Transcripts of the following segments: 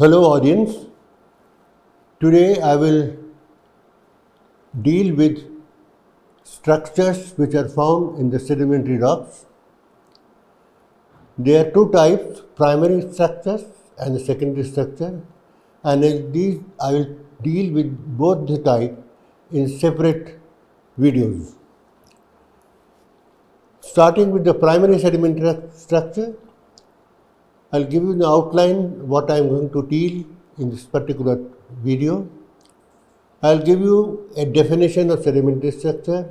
Hello audience, today I will deal with structures which are found in the sedimentary rocks. There are two types, primary structures and the secondary structure, and I will deal with both the types in separate videos. Starting with the primary sedimentary structure, I'll give you the outline what I am going to deal in this particular video. I'll give you a definition of sedimentary structure.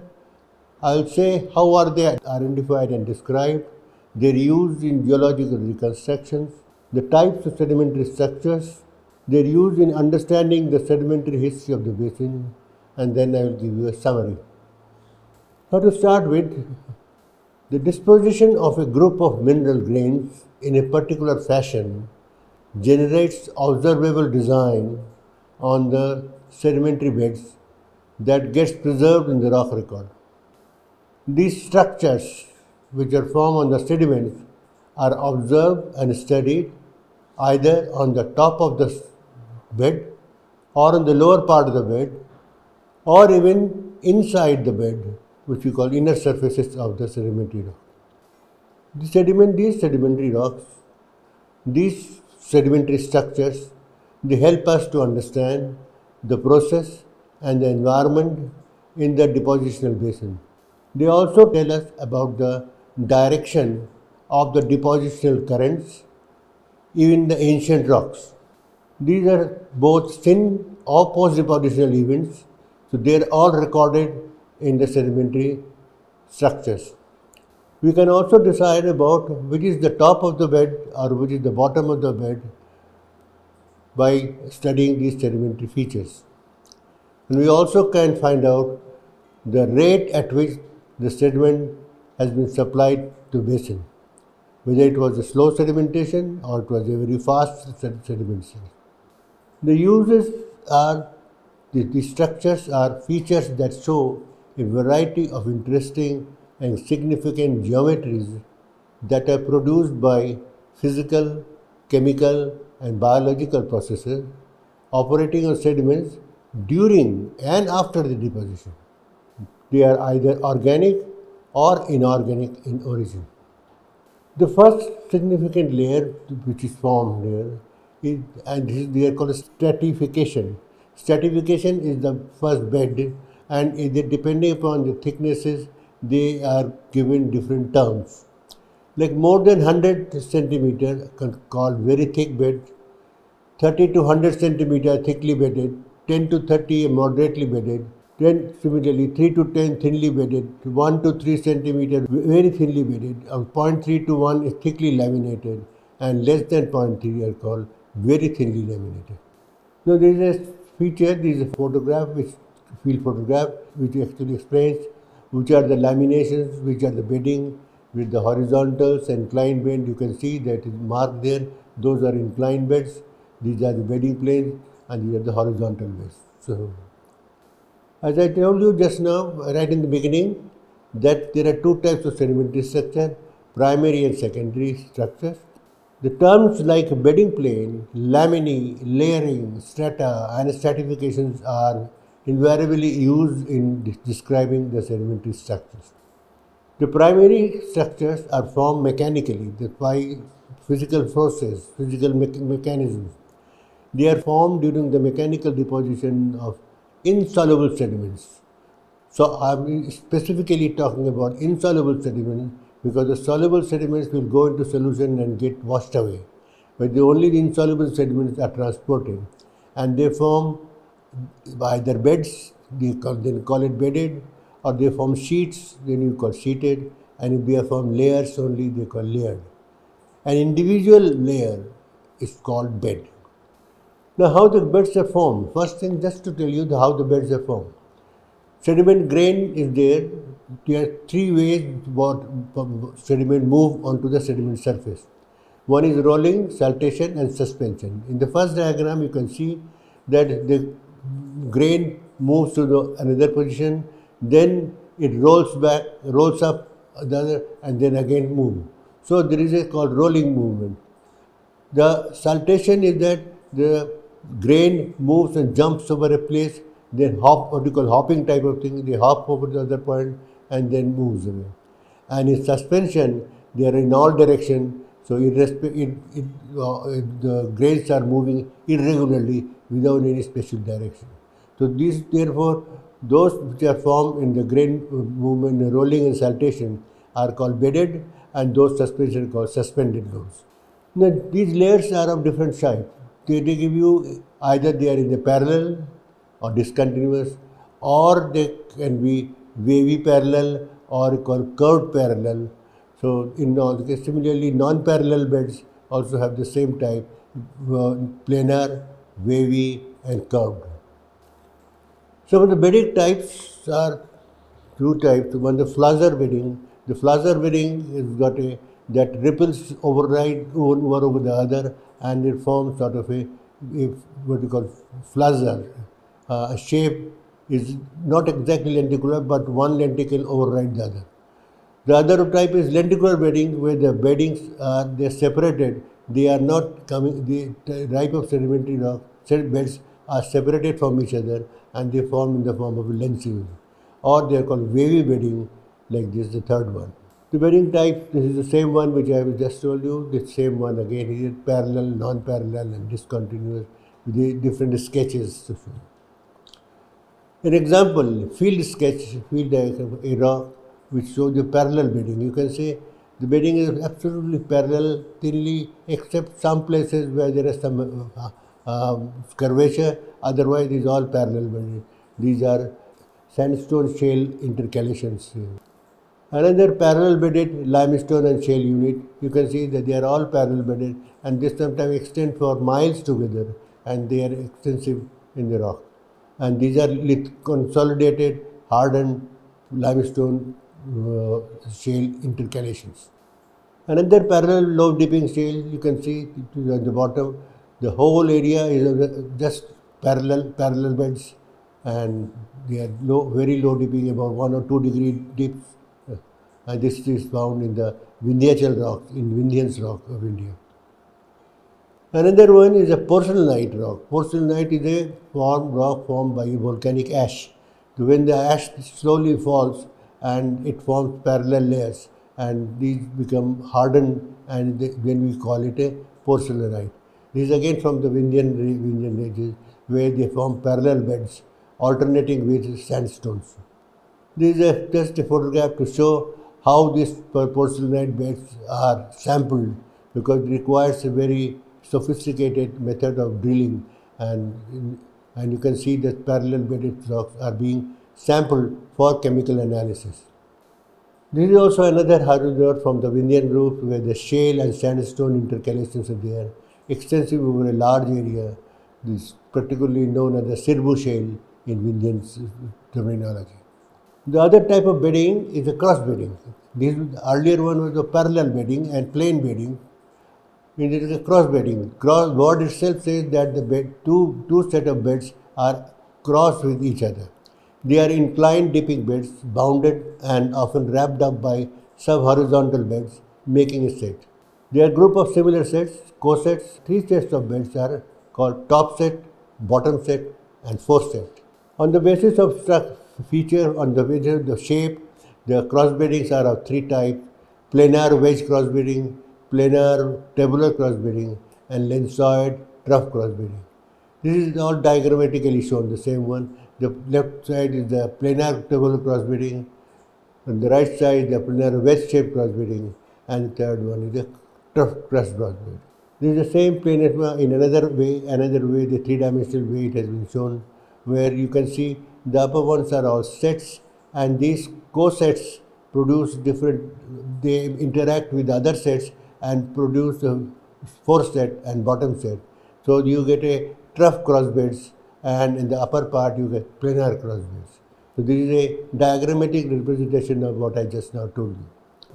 I'll say how are they identified and described, their use in geological reconstructions, the types of sedimentary structures, their use in understanding the sedimentary history of the basin, and then I will give you a summary. Now to start with, the disposition of a group of mineral grains in a particular fashion generates observable design on the sedimentary beds that gets preserved in the rock record. These structures which are formed on the sediments are observed and studied either on the top of the bed or on the lower part of the bed or even inside the bed, which we call inner surfaces of the sedimentary rock. These sedimentary rocks, these sedimentary structures, they help us to understand the process and the environment in the depositional basin. They also tell us about the direction of the depositional currents in the ancient rocks. These are both syn or post-depositional events, so they are all recorded in the sedimentary structures. We can also decide about which is the top of the bed or which is the bottom of the bed by studying these sedimentary features. And we also can find out the rate at which the sediment has been supplied to basin, whether it was a slow sedimentation or it was a very fast sedimentation. The uses are, the structures are features that show a variety of interesting and significant geometries that are produced by physical, chemical and biological processes operating on sediments during and after the deposition. They are either organic or inorganic in origin. The first significant layer which is formed here is they are called stratification. Stratification is the first bed, and depending upon the thicknesses, they are given different terms. Like more than 100 centimeter called very thick bed, 30 to 100 centimeter thickly bedded, 10 to 30 moderately bedded, then similarly 3 to 10 thinly bedded, 1 to 3 centimeter very thinly bedded, 0.3 to 1 is thickly laminated, and less than 0.3 are called very thinly laminated. Now there is a feature, there is a photograph, field photograph, which actually explains which are the laminations, which are the bedding with the horizontals and inclined bed. You can see that is marked there. Those are inclined beds. These are the bedding planes, and these are the horizontal beds. So, as I told you just now, right in the beginning, that there are two types of sedimentary structure, primary and secondary structures. The terms like bedding plane, laminae, layering, strata and stratifications are invariably used in describing the sedimentary structures. The primary structures are formed mechanically by physical process, physical mechanisms. They are formed during the mechanical deposition of insoluble sediments. So I am specifically talking about insoluble sediments because the soluble sediments will go into solution and get washed away. But only the insoluble sediments are transported, and they form either beds, they call it bedded, or they form sheets, then you call sheeted, and if they form layers only, they call layered. An individual layer is called bed. Now how the beds are formed? First thing, just to tell you how the beds are formed. Sediment grain is there. There are three ways what sediment move onto the sediment surface. One is rolling, saltation and suspension. In the first diagram you can see that the grain moves to another position, then it rolls back, rolls up the other, and then again move. So there is a called rolling movement. The saltation is that the grain moves and jumps over a place, then what you call hopping type of thing, they hop over the other point and then moves away. And in suspension, they are in all direction, so the grains are moving irregularly without any special direction. So these, therefore, those which are formed in the grain movement, rolling and saltation, are called bedded, and those suspension are called suspended loads. Now, these layers are of different types. They give you either they are in the parallel or discontinuous, or they can be wavy parallel or called curved parallel. So, in all cases, similarly, non-parallel beds also have the same type: planar, wavy, and curved. Some of the bedding types are two types. One, the flusser bedding. The flusser bedding has got a that ripples override one over the other, and it forms sort of a what you call flusser. A shape is not exactly lenticular, but one lenticle overrides the other. The other type is lenticular bedding, where the beddings are they are separated. They are not coming. The type of sedimentary rock beds are separated from each other, and they form in the form of a lenticule, or they are called wavy bedding, like this. The third one. The bedding type. This is the same one which I have just told you. The same one again here: parallel, non-parallel, and discontinuous, with the different sketches. An example, field sketch, field diagram, a rock which shows the parallel bedding. You can say the bedding is absolutely parallel, thinly, except some places where there is some curvature. Otherwise, it is all parallel bedding. These are sandstone shale intercalations. Another parallel bedded limestone and shale unit. You can see that they are all parallel bedded, and they sometimes extend for miles together, and they are extensive in the rock. And these are consolidated, hardened limestone shale intercalations. Another parallel low dipping shale, you can see at the bottom. The whole area is just parallel beds, and they are very low dipping, about 1 or 2 degree dips. And this is found in the Vindhyachal rocks, in Vindhyans rock of India. Another one is a porcelainite rock. Porcelainite is a rock formed by volcanic ash. So when the ash slowly falls and it forms parallel layers, and these become hardened, and then we call it a porcelainite. This is again from the Vindhyan ranges, where they form parallel beds alternating with sandstones. This is just a photograph to show how these porcelainite beds are sampled, because it requires a very sophisticated method of drilling, and you can see that parallel bedded rocks are being sampled for chemical analysis. This is also another horizon from the Vindhyan group, where the shale and sandstone intercalations are there, extensive over a large area. This is particularly known as the Sirbu shale in Vindhyan terminology. The other type of bedding is a cross bedding. The earlier one was a parallel bedding and plain bedding. It is a cross bedding. Word itself says that the two set of beds are crossed with each other. They are inclined dipping beds, bounded and often wrapped up by sub-horizontal beds, making a set. They are a group of similar sets, co-sets. 3 sets of beds are called top set, bottom set, and fourth set. On the basis of feature, on the basis of the shape, the cross beddings are of 3 types: planar wedge cross bedding, planar tabular cross bedding, and lensoid trough cross bedding. This is all diagrammatically shown, the same one. The left side is the planar tabular cross bedding, on the right side the planar wedge shaped cross bedding, and the third one is the trough cross bedding. This is the same planar in another way, the 3-dimensional way it has been shown, where you can see the upper ones are all sets, and these co-sets produce they interact with the other sets and produce a fourth set and bottom set. So you get a trough cross beds, and in the upper part you get planar cross beds. So this is a diagrammatic representation of what I just now told you.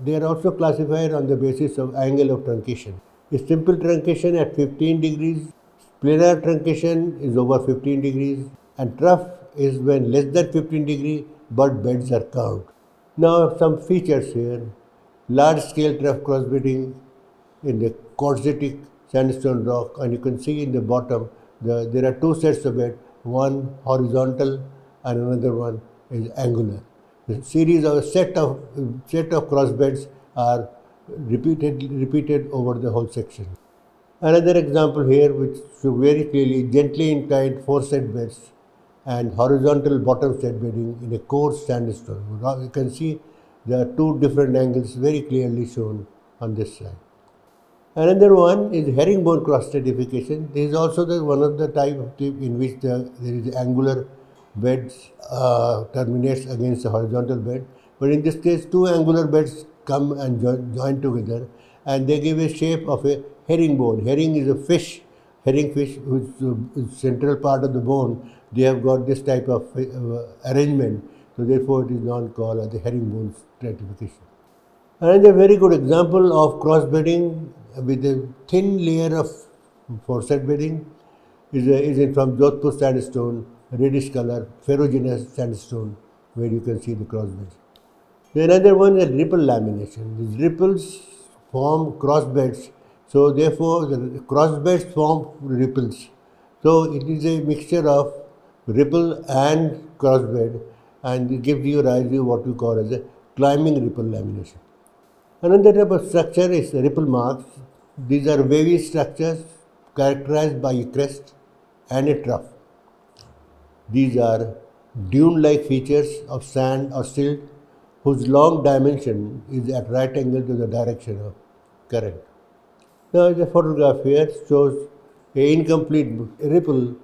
They are also classified on the basis of angle of truncation. A simple truncation at 15 degrees, planar truncation is over 15 degrees, and trough is when less than 15 degrees but beds are curved. Now some features here: large scale trough cross bedding in the quartzitic sandstone rock, and you can see in the bottom there are two sets of bed, one horizontal and another one is angular. The series of set of cross beds are repeated over the whole section. Another example here which shows very clearly gently inclined four set beds and horizontal bottom set bedding in a coarse sandstone. You can see there are two different angles very clearly shown on this side. Another one is herringbone cross stratification. This is also one of the type in which there is angular beds terminates against the horizontal bed. But in this case, two angular beds come and join together, and they give a shape of a herringbone. Herring is a fish, herring fish, which is central part of the bone. They have got this type of arrangement, so therefore it is now called as the herringbone stratification. Another very good example of cross bedding with a thin layer of foreset bedding is from Jodhpur sandstone, reddish color, ferruginous sandstone, where you can see the cross beds. Another one is ripple lamination. These ripples form cross beds, so therefore the cross beds form ripples. So it is a mixture of ripple and cross bed, and it gives you rise to what we call as a climbing ripple lamination. Another type of structure is ripple marks. These are wavy structures characterized by a crest and a trough. These are dune-like features of sand or silt whose long dimension is at right angle to the direction of current. Now the photograph here shows an incomplete ripple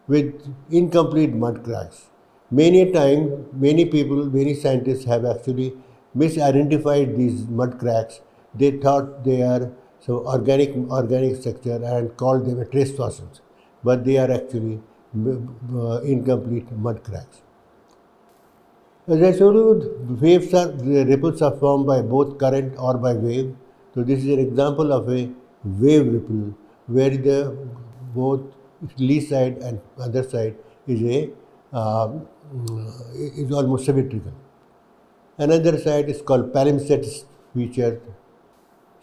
with incomplete mud cracks. Many times, many scientists have actually misidentified these mud cracks. They thought they are some organic structure and called them trace fossils, but they are actually incomplete mud cracks. As I showed you, the ripples are formed by both current or by wave. So this is an example of a wave ripple where the both lee side and other side is almost symmetrical. Another side is called palimpsest feature,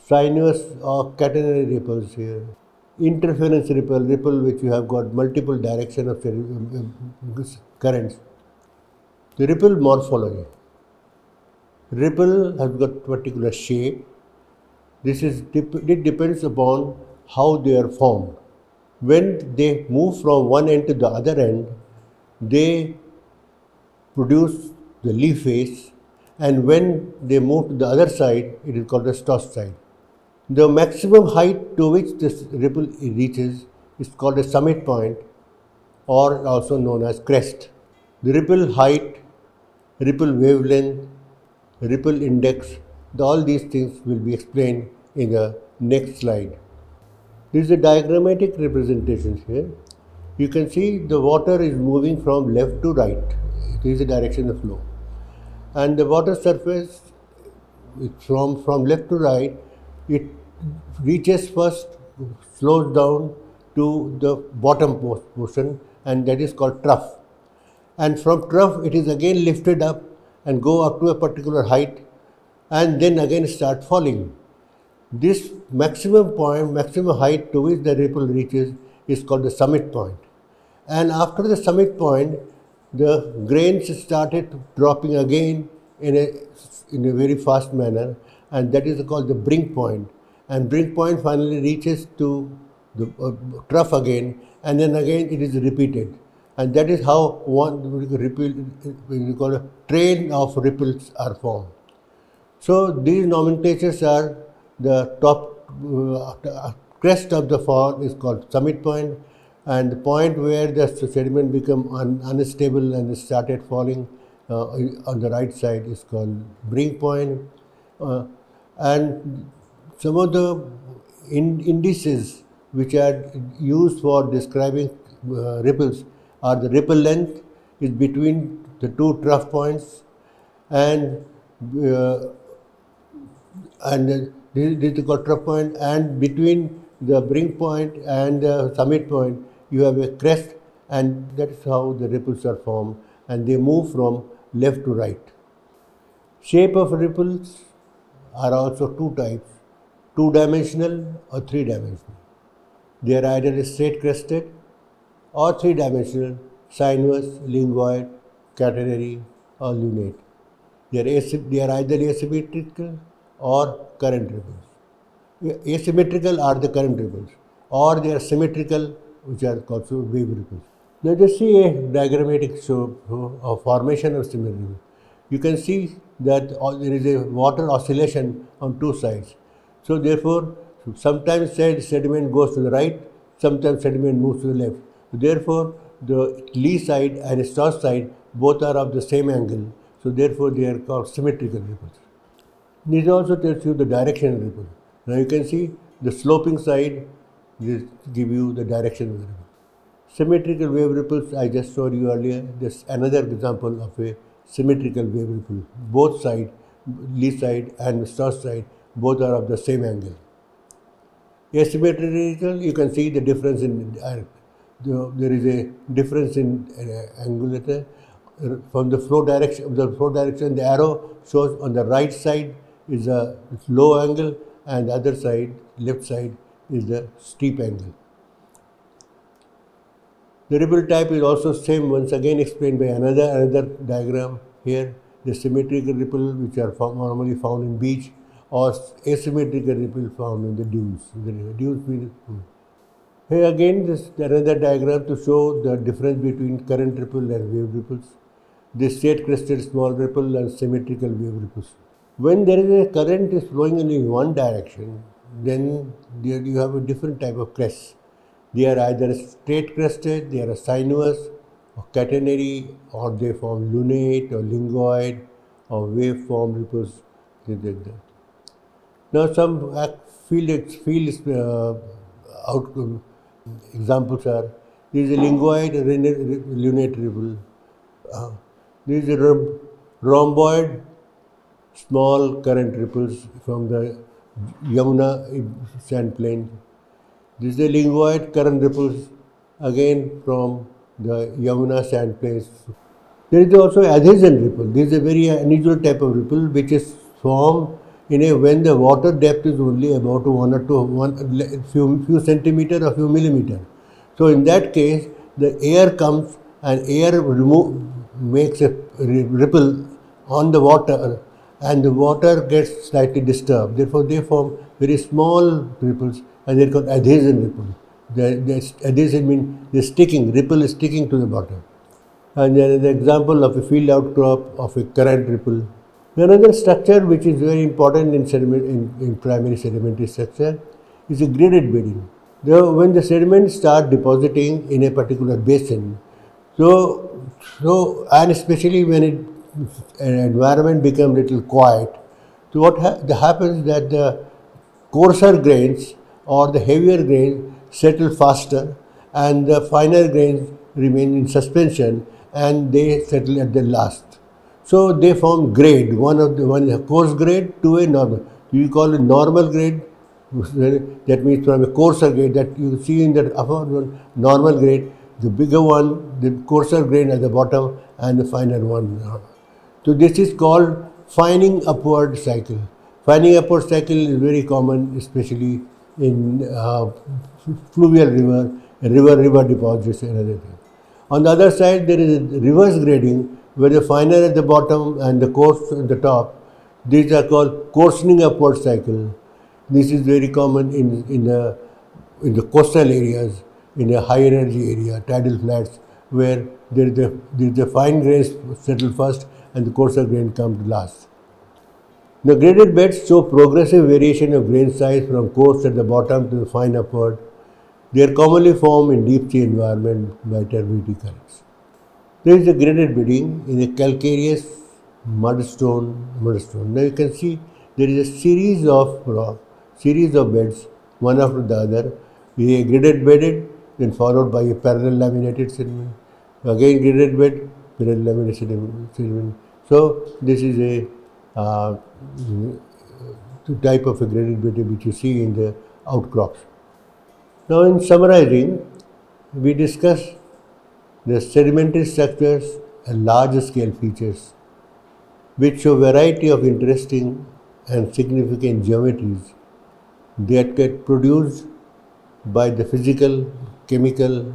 sinuous or catenary ripples here. Interference ripple which you have got multiple direction of currents. The ripple morphology. Ripple has got particular shape. It depends upon how they are formed. When they move from one end to the other end, they produce the lee face, and when they move to the other side, it is called the stoss side. The maximum height to which this ripple reaches is called a summit point, or also known as crest. The ripple height, ripple wavelength, ripple index, all these things will be explained in the next slide. This is a diagrammatic representation here. You can see the water is moving from left to right. This is the direction of flow. And the water surface from left to right, it reaches first, slows down to the bottom portion, and that is called trough. And from trough it is again lifted up and go up to a particular height, and then again start falling. This maximum height to which the ripple reaches is called the summit point. And after the summit point, the grains started dropping again in a very fast manner, and that is called the brink point. And brink point finally reaches to the trough again, and then again it is repeated. And that is how we call a train of ripples are formed. So these nomenclatures are the top crest of the fall is called summit point, and the point where the sediment become unstable and started falling on the right side is called brink point. And some of the indices which are used for describing ripples are the ripple length is between the two trough points, and this is called trough point, and between the brink point and the summit point you have a crest, and that is how the ripples are formed, and they move from left to right. Shape of ripples are also two types, two-dimensional or three-dimensional. They are either straight crested or three-dimensional, sinuous, linguoid, catenary, or lunate. They are either asymmetrical or current ripples. Asymmetrical are the current ripples, or they are symmetrical, which are also wave ripples. Let us see a diagrammatic show of formation of symmetry. You can see that there is a water oscillation on two sides. So therefore, sometimes sediment goes to the right, sometimes sediment moves to the left. Therefore, the lee side and starch side both are of the same angle. So therefore, they are called symmetrical ripples. This also tells you the direction of the ripple. Now you can see the sloping side will give you the direction of the ripple. Symmetrical wave ripples I just showed you earlier. This is another example of a symmetrical wave ripple. Both sides, lee side and starch side, both are of the same angle. Asymmetrical, you can see the difference in there is a difference in angulature from the flow direction. The arrow shows on the right side is a low angle, and the other side, left side, is the steep angle. The ripple type is also same, once again explained by another diagram here. The symmetrical ripple, which are normally found in beach, or asymmetrical ripple found in the dunes. The dunes mean. Here again, this another diagram to show the difference between current ripple and wave ripples. This straight crested small ripple and symmetrical wave ripples. When there is a current is flowing in one direction, then you have a different type of crest. They are either straight crested, they are sinuous, or catenary, or they form lunate or linguoid, or wave form ripples. Now some field outcome examples are: this is a linguoid lunate ripple. This is a rhomboid small current ripples from the Yamuna sand plain. This is a linguoid current ripples again from the Yamuna sand plains. There is also adhesion ripple. This is a very unusual type of ripple which is formed when the water depth is only about few centimeter or few millimeter. So in that case, the air comes and air makes a ripple on the water, and the water gets slightly disturbed. Therefore, they form very small ripples, and they are called adhesion ripple. The adhesion means the sticking, ripple is sticking to the bottom. And there is an example of a field outcrop of a current ripple. Another structure which is very important in primary sedimentary structure is a graded bedding. When the sediments start depositing in a particular basin, and especially when an environment becomes little quiet, so what happens that the coarser grains or the heavier grains settle faster, and the finer grains remain in suspension, and they settle at the last. So they form grade, one a coarse grade to a normal. You call it normal grade. That means from a coarser grade that you see in the upper one, normal grade, the bigger one, the coarser grade at the bottom, and the finer one. So this is called fining upward cycle. Fining upward cycle is very common, especially in fluvial river deposits and other things. On the other side, there is a reverse grading, where the finer at the bottom and the coarse at the top. These are called coarsening upward cycle. This is very common in the coastal areas, in a high energy area, tidal flats, where there is the fine grains settle first and the coarser grain come last. The graded beds show progressive variation of grain size from coarse at the bottom to the fine upward. They are commonly formed in deep sea environment by turbidity currents. There is a graded bedding in a calcareous mudstone. Now you can see there is a series of beds, one after the other. A graded bedded, then followed by a parallel laminated sediment. Again graded bed, parallel laminated sediment. So this is a type of a graded bed which you see in the outcrops. Now in summarizing, we discussed the sedimentary structures and large scale features which show variety of interesting and significant geometries that get produced by the physical, chemical,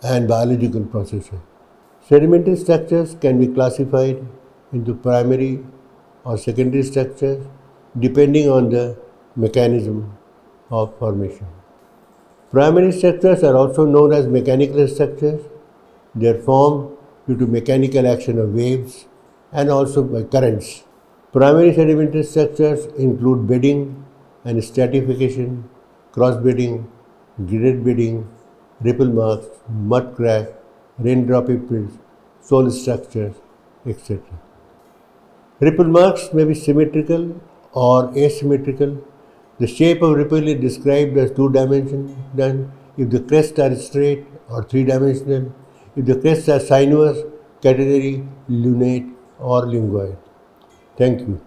and biological processes. Sedimentary structures can be classified into primary or secondary structures depending on the mechanism of formation. Primary structures are also known as mechanical structures. They are formed due to mechanical action of waves and also by currents. Primary sedimentary structures include bedding and stratification, cross bedding, gridded bedding, ripple marks, mud crack, raindrop ripples, soil structures, etc. Ripple marks may be symmetrical or asymmetrical. The shape of ripple is described as two-dimensional if the crests are straight, or three-dimensional if the crests are sinuous, catenary, lunate, or linguoid. Thank you.